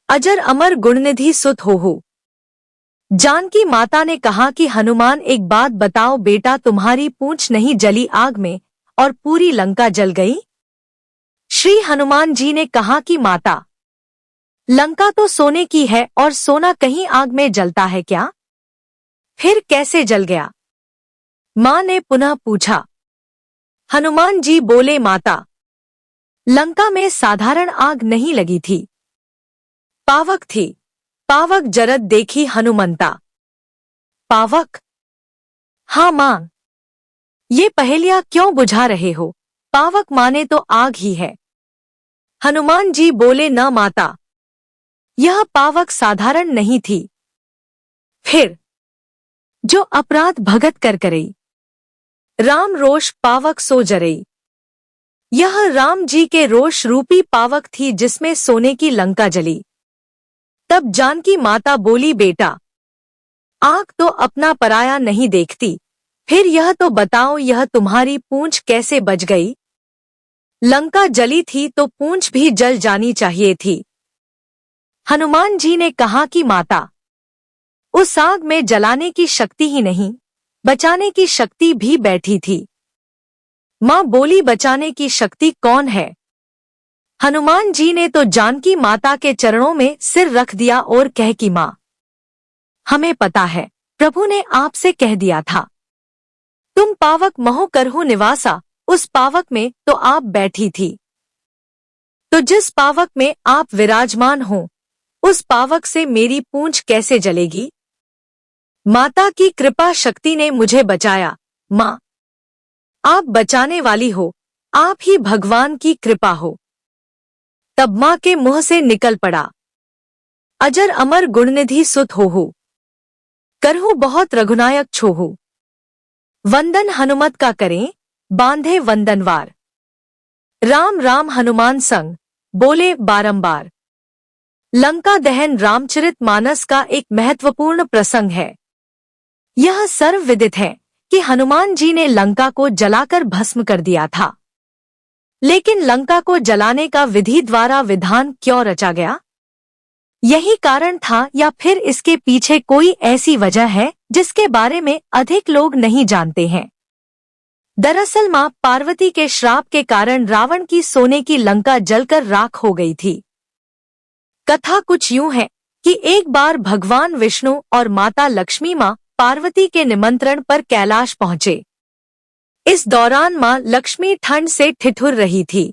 अजर अमर गुणनिधि सुत हो। जानकी माता ने कहा कि हनुमान एक बात बताओ बेटा, तुम्हारी पूंछ नहीं जली आग में और पूरी लंका जल गई? श्री हनुमान जी ने कहा कि माता, लंका तो सोने की है और सोना कहीं आग में जलता है क्या? फिर कैसे जल गया? मां ने पुनः पूछा। हनुमान जी बोले, माता, लंका में साधारण आग नहीं लगी थी, पावक थी। पावक जरद देखी हनुमंता। पावक? हाँ मां, ये पहेलियां क्यों बुझा रहे हो? पावक माने तो आग ही है। हनुमान जी बोले, न माता, यह पावक साधारण नहीं थी। फिर जो अपराध भगत कर करई, राम रोष पावक सो जरई। यह राम जी के रोष रूपी पावक थी जिसमें सोने की लंका जली। तब जानकी माता बोली, बेटा, आग तो अपना पराया नहीं देखती, फिर यह तो बताओ, यह तुम्हारी पूंछ कैसे बच गई? लंका जली थी तो पूंछ भी जल जानी चाहिए थी। हनुमान जी ने कहा कि माता, उस आग में जलाने की शक्ति ही नहीं, बचाने की शक्ति भी बैठी थी। मां बोली, बचाने की शक्ति कौन है? हनुमान जी ने तो जानकी माता के चरणों में सिर रख दिया और कह कि मां, हमें पता है, प्रभु ने आपसे कह दिया था, तुम पावक महो करहु निवासा। उस पावक में तो आप बैठी थी, तो जिस पावक में आप विराजमान हो, उस पावक से मेरी पूंछ कैसे जलेगी? माता की कृपा शक्ति ने मुझे बचाया। मां, आप बचाने वाली हो, आप ही भगवान की कृपा हो। तब मां के मुंह से निकल पड़ा, अजर अमर गुणनिधि सुत हो, करहु बहुत रघुनायक छोहु। वंदन हनुमत का करें, बांधे वंदनवार। राम राम हनुमान संग, बोले बारंबार। लंका दहन रामचरित मानस का एक महत्वपूर्ण प्रसंग है। यह सर्वविदित है कि हनुमान जी ने लंका को जलाकर भस्म कर दिया था। लेकिन लंका को जलाने का विधि द्वारा विधान क्यों रचा गया? यही कारण था या फिर इसके पीछे कोई ऐसी वजह है जिसके बारे में अधिक लोग नहीं जानते हैं? दरअसल मां पार्वती के श्राप के कारण रावण की सोने की लंका जलकर राख हो गई थी। कथा कुछ यूं है कि एक बार भगवान विष्णु और माता लक्ष्मी मां पार्वती के निमंत्रण पर कैलाश पहुंचे। इस दौरान मां लक्ष्मी ठंड से ठिठुर रही थी।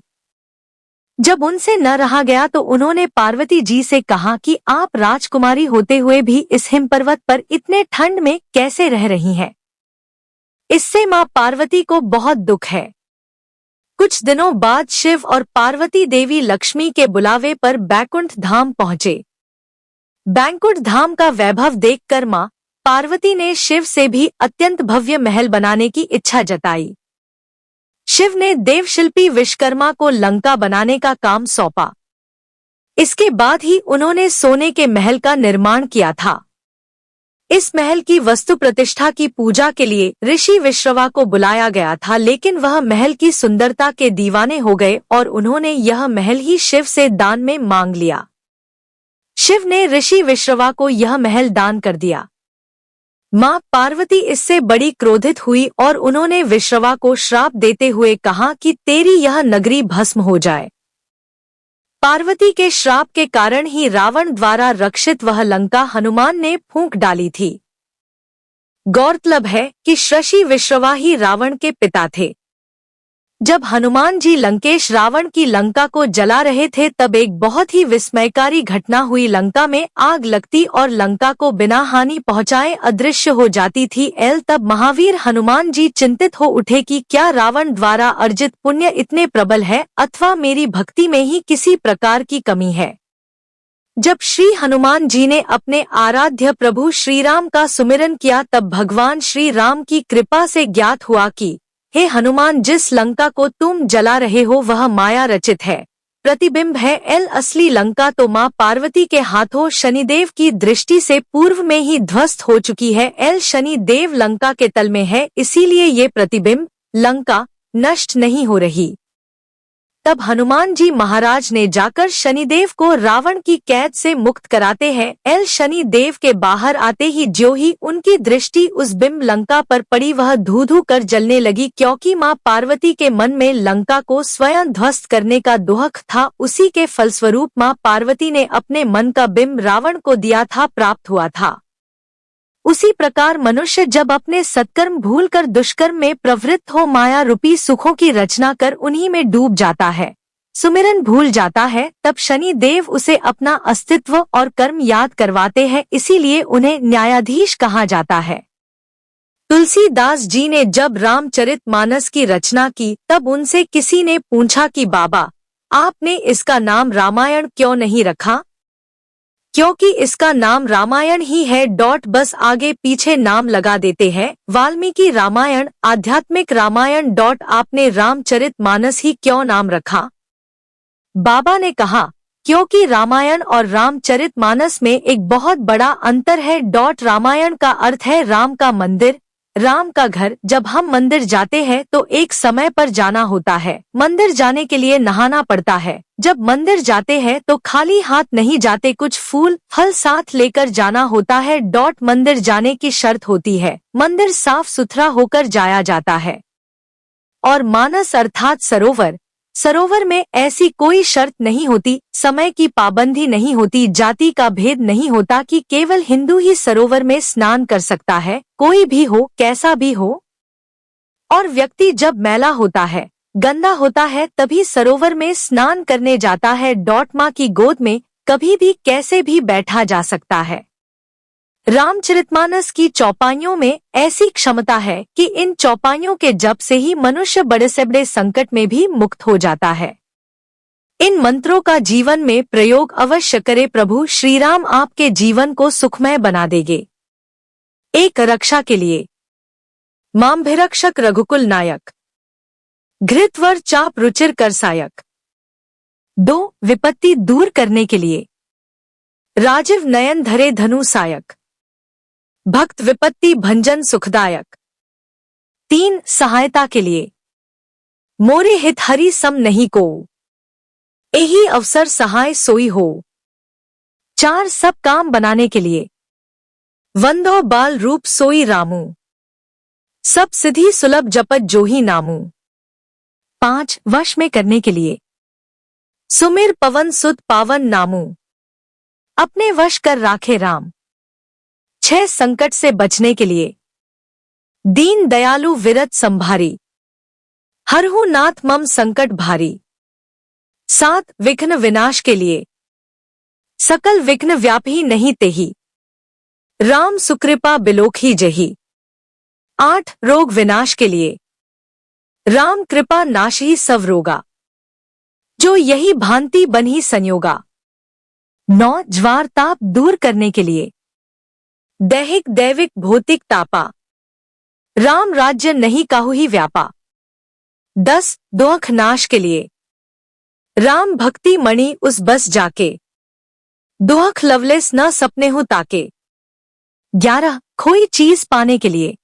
जब उनसे न रहा गया तो उन्होंने पार्वती जी से कहा कि आप राजकुमारी होते हुए भी इस हिमपर्वत पर इतने ठंड में कैसे रह रही हैं? इससे मां पार्वती को बहुत दुख है। कुछ दिनों बाद शिव और पार्वती देवी लक्ष्मी के बुलावे पर बैकुंठ धाम पहुंचे। बैकुंठ धाम का वैभव देखकर मां पार्वती ने शिव से भी अत्यंत भव्य महल बनाने की इच्छा जताई। शिव ने देवशिल्पी विश्वकर्मा को लंका बनाने का काम सौंपा। इसके बाद ही उन्होंने सोने के महल का निर्माण किया था। इस महल की वस्तु प्रतिष्ठा की पूजा के लिए ऋषि विश्रवा को बुलाया गया था, लेकिन वह महल की सुंदरता के दीवाने हो गए और उन्होंने यह महल ही शिव से दान में मांग लिया। शिव ने ऋषि विश्रवा को यह महल दान कर दिया। मां पार्वती इससे बड़ी क्रोधित हुई और उन्होंने विश्रवा को श्राप देते हुए कहा कि तेरी यह नगरी भस्म हो जाए। पार्वती के श्राप के कारण ही रावण द्वारा रक्षित वह लंका हनुमान ने फूंक डाली थी। गौरतलब है कि ऋषि विश्रवा ही रावण के पिता थे। जब हनुमान जी लंकेश रावण की लंका को जला रहे थे तब एक बहुत ही विस्मयकारी घटना हुई। लंका में आग लगती और लंका को बिना हानि पहुंचाए अदृश्य हो जाती थी। तब महावीर हनुमान जी चिंतित हो उठे कि क्या रावण द्वारा अर्जित पुण्य इतने प्रबल है अथवा मेरी भक्ति में ही किसी प्रकार की कमी है। जब श्री हनुमान जी ने अपने आराध्य प्रभु श्री राम का सुमिरन किया तब भगवान श्री राम की कृपा से ज्ञात हुआ कि हे हनुमान, जिस लंका को तुम जला रहे हो वह माया रचित है, प्रतिबिंब है। असली लंका तो मां पार्वती के हाथों शनिदेव की दृष्टि से पूर्व में ही ध्वस्त हो चुकी है। शनिदेव लंका के तल में है, इसीलिए ये प्रतिबिंब लंका नष्ट नहीं हो रही। तब हनुमान जी महाराज ने जाकर शनिदेव को रावण की कैद से मुक्त कराते हैं। शनिदेव के बाहर आते ही ज्यों ही उनकी दृष्टि उस बिंब लंका पर पड़ी वह धू धू कर जलने लगी, क्योंकि मां पार्वती के मन में लंका को स्वयं ध्वस्त करने का दुहक था। उसी के फलस्वरूप मां पार्वती ने अपने मन का बिंब रावण को दिया था, प्राप्त हुआ था। उसी प्रकार मनुष्य जब अपने सत्कर्म भूलकर दुष्कर्म में प्रवृत्त हो माया रूपी सुखों की रचना कर उन्हीं में डूब जाता है, सुमिरन भूल जाता है, तब शनि देव उसे अपना अस्तित्व और कर्म याद करवाते हैं। इसीलिए उन्हें न्यायाधीश कहा जाता है। तुलसीदास जी ने जब रामचरितमानस की रचना की तब उनसे किसी ने पूछा कि बाबा, आपने इसका नाम रामायण क्यों नहीं रखा? क्योंकि इसका नाम रामायण ही है, बस आगे पीछे नाम लगा देते हैं। वाल्मीकि रामायण, आध्यात्मिक रामायण, आपने रामचरितमानस ही क्यों नाम रखा? बाबा ने कहा, क्योंकि रामायण और रामचरितमानस में एक बहुत बड़ा अंतर है। रामायण का अर्थ है राम का मंदिर, राम का घर। जब हम मंदिर जाते हैं तो एक समय पर जाना होता है। मंदिर जाने के लिए नहाना पड़ता है। जब मंदिर जाते हैं तो खाली हाथ नहीं जाते, कुछ फूल फल साथ लेकर जाना होता है। मंदिर जाने की शर्त होती है, मंदिर साफ सुथरा होकर जाया जाता है। और मानस अर्थात सरोवर, सरोवर में ऐसी कोई शर्त नहीं होती, समय की पाबंदी नहीं होती, जाति का भेद नहीं होता कि केवल हिंदू ही सरोवर में स्नान कर सकता है, कोई भी हो, कैसा भी हो। और व्यक्ति जब मैला होता है, गंदा होता है, तभी सरोवर में स्नान करने जाता है। माँ की गोद में कभी भी कैसे भी बैठा जा सकता है। रामचरितमानस की चौपाइयों में ऐसी क्षमता है कि इन चौपाइयों के जप से ही मनुष्य बड़े से बड़े संकट में भी मुक्त हो जाता है। इन मंत्रों का जीवन में प्रयोग अवश्य करे, प्रभु श्री राम आपके जीवन को सुखमय बना देंगे। एक, रक्षा के लिए। माम्भिरक्षक रघुकुल नायक, घृतवर चाप रुचिर करसायक। 2, विपत्ति दूर करने के लिए। राजीव नयन धरे धनु सायक, भक्त विपत्ति भंजन सुखदायक। 3, सहायता के लिए। मोरे हित हरि सम नहीं को, एही अवसर सहाय सोई हो। 4, सब काम बनाने के लिए। वंदो बाल रूप सोई रामू, सब सिद्धि सुलभ जपत जोही नामू। 5, वश में करने के लिए। सुमिर पवन सुत पावन नामू, अपने वश कर राखे राम। 6, संकट से बचने के लिए। दीन दयालु विरत संभारी, हरहु नाथ मम संकट भारी। 7, विघ्न विनाश के लिए। सकल विघ्न व्यापी नहीं तेही, राम सुकृपा बिलोखी जही। 8, रोग विनाश के लिए। राम कृपा नाशही सब रोगा, जो यही भांति बनी संयोगा। 9, ज्वार ताप दूर करने के लिए। दैहिक दैविक भौतिक तापा, राम राज्य नहीं काहू ही व्यापा। 10, दुख नाश के लिए। राम भक्ति मणि उस बस जाके, दुख लवलेस न सपने हो ताके। 11, खोई चीज पाने के लिए।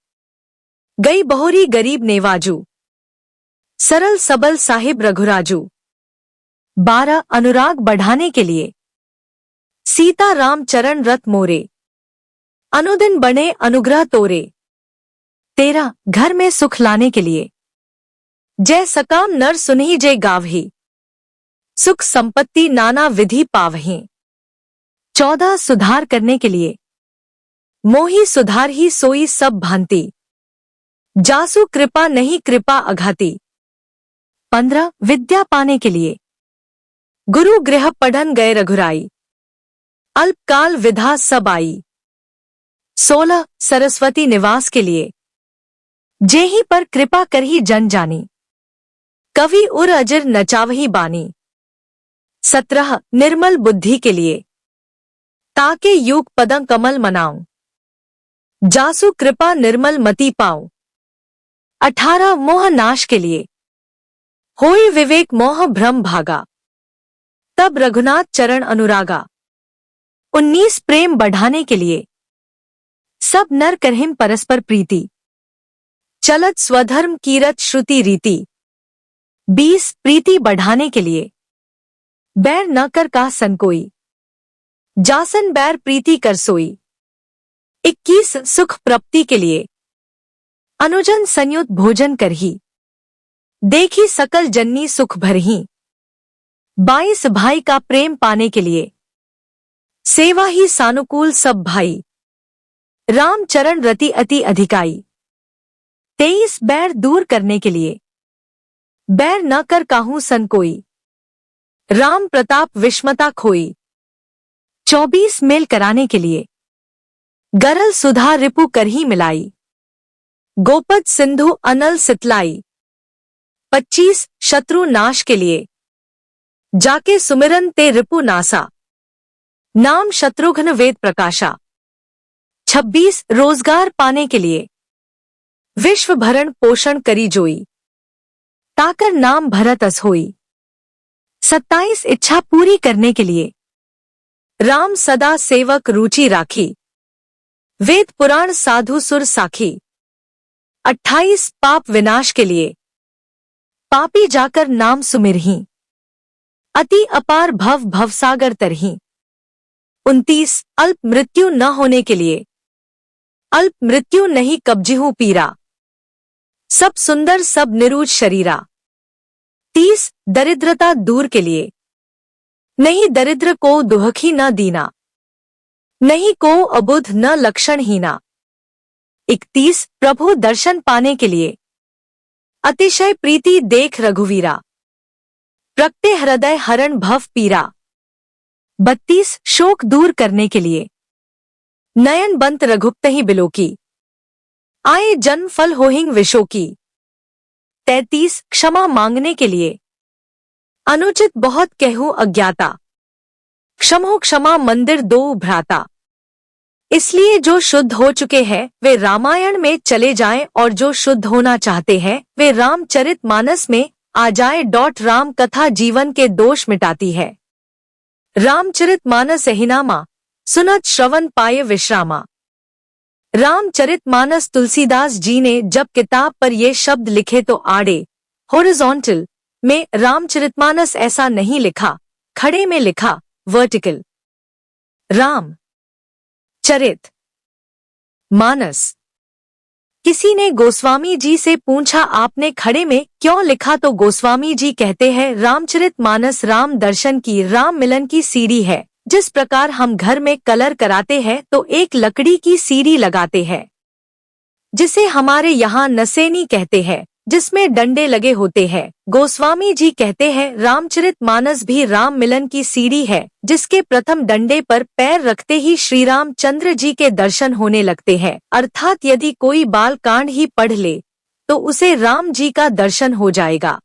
गई बहोरी गरीब नेवाजू, सरल सबल साहिब रघुराजू। 12, अनुराग बढ़ाने के लिए। सीता राम चरण रत मोरे, अनुदिन बने अनुग्रह तोरे। 13, घर में सुख लाने के लिए। जय सकाम नर सुनहि जय गावही, सुख संपत्ति नाना विधि पावही। 14, सुधार करने के लिए। मोही सुधार ही सोई सब भांति, जासु कृपा नहीं कृपा अघाती। 15, विद्या पाने के लिए। गुरु गृह पढ़न गए रघुराई, अल्पकाल विधा सब आई। 16, सरस्वती निवास के लिए। जेही पर कृपा करही जन जानी, कवि उर अजर नचावही बानी। 17, निर्मल बुद्धि के लिए। ताके युग पदं कमल मनाऊं, जासु कृपा निर्मल मति पाऊं। 18, मोह नाश के लिए। होई विवेक मोह भ्रम भागा, तब रघुनाथ चरण अनुरागा। 19, प्रेम बढ़ाने के लिए। सब नर करहिम परस्पर प्रीति, चलत स्वधर्म कीरत श्रुति रीति। 20 प्रीति बढ़ाने के लिए। बैर न कर का संकोई, जासन बैर प्रीति कर सोई। 21 सुख प्राप्ति के लिए। अनुजन संयुत भोजन करही, देखी सकल जन्नी सुख भरही। 22 भाई का प्रेम पाने के लिए। सेवा ही सानुकूल सब भाई, राम चरण रति अति अधिकाई। 23 बैर दूर करने के लिए। बैर न कर काहू सन कोई, राम प्रताप विषमता खोई। 24 मेल कराने के लिए। गरल सुधा रिपु करही मिलाई, गोपद सिंधु अनल सितलाई। 25 शत्रु नाश के लिए। जाके सुमिरन ते रिपु नासा, नाम शत्रुघ्न वेद प्रकाशा। 26 रोजगार पाने के लिए। विश्व भरण पोषण करी जोई, ताकर नाम भरत अस होई। 27 इच्छा पूरी करने के लिए। राम सदा सेवक रुचि राखी, वेद पुराण साधु सुर साखी। 28 पाप विनाश के लिए। पापी जाकर नाम सुमिरही, अति अपार भव भवसागर तरही। 29 अल्प मृत्यु न होने के लिए। अल्प मृत्यु नहीं कब्जिहू पीरा, सब सुंदर सब निरूज शरीरा। 30 दरिद्रता दूर के लिए। नहीं दरिद्र को दुहखी न दीना, नहीं को अबुध न लक्षणहीना। 31 प्रभु दर्शन पाने के लिए। अतिशय प्रीति देख रघुवीरा, प्रगटे हृदय हरण भव पीरा। 32 शोक दूर करने के लिए। नयन बंत रघुप्त ही बिलोकी, आए जन्म फल होहिंग विशोकी। 33 क्षमा मांगने के लिए। अनुचित बहुत कहूँ अज्ञाता, क्षमो क्षमा मंदिर दो भ्राता। इसलिए जो शुद्ध हो चुके हैं वे रामायण में चले जाएं और जो शुद्ध होना चाहते हैं वे रामचरितमानस में आ जाए। राम कथा जीवन के दोष मिटाती है। रामचरितमानस हिनामा, सुनत श्रवण पाए विश्रामा। रामचरितमानस तुलसीदास जी ने जब किताब पर ये शब्द लिखे तो आड़े हॉरिजॉन्टल में रामचरितमानस ऐसा नहीं लिखा, खड़े में लिखा वर्टिकल। राम चरित मानस। किसी ने गोस्वामी जी से पूछा आपने खड़े में क्यों लिखा, तो गोस्वामी जी कहते हैं रामचरितमानस राम दर्शन की, राम मिलन की सीढ़ी है। जिस प्रकार हम घर में कलर कराते हैं तो एक लकड़ी की सीढ़ी लगाते हैं, जिसे हमारे यहाँ नसेनी कहते हैं, जिसमें डंडे लगे होते हैं। गोस्वामी जी कहते हैं रामचरितमानस भी राम मिलन की सीढ़ी है, जिसके प्रथम डंडे पर पैर रखते ही श्री रामचंद्र जी के दर्शन होने लगते हैं। अर्थात यदि कोई बाल कांड ही पढ़ ले तो उसे राम जी का दर्शन हो जाएगा।